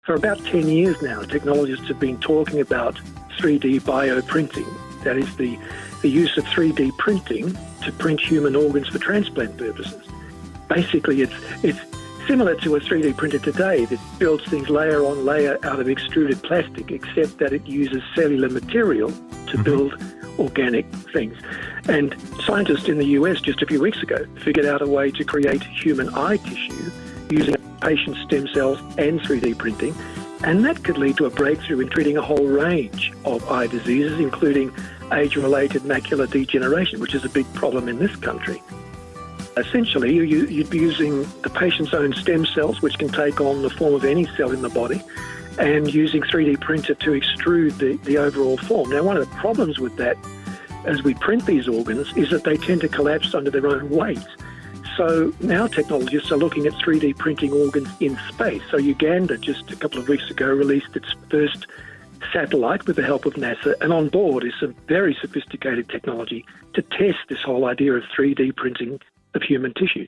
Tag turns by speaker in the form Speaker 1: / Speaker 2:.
Speaker 1: For about 10 years now, technologists have been talking about 3D bioprinting. That is the use of 3D printing to print human organs for transplant purposes. Basically, it's similar to a 3D printer today that builds things layer on layer out of extruded plastic, except that it uses cellular material to build organic things. And scientists in the US just a few weeks ago figured out a way to create human eye tissue using patient stem cells and 3D printing, and that could lead to a breakthrough in treating a whole range of eye diseases, including age-related macular degeneration, which is a big problem in this country. Essentially, you'd be using the patient's own stem cells, which can take on the form of any cell in the body, and using 3D printer to extrude the overall form. Now, one of the problems with that, as we print these organs, is that they tend to collapse under their own weight. So now technologists are looking at 3D printing organs in space. So Uganda, just a couple of weeks ago, released its first satellite with the help of NASA, and on board is some very sophisticated technology to test this whole idea of 3D printing of human tissue.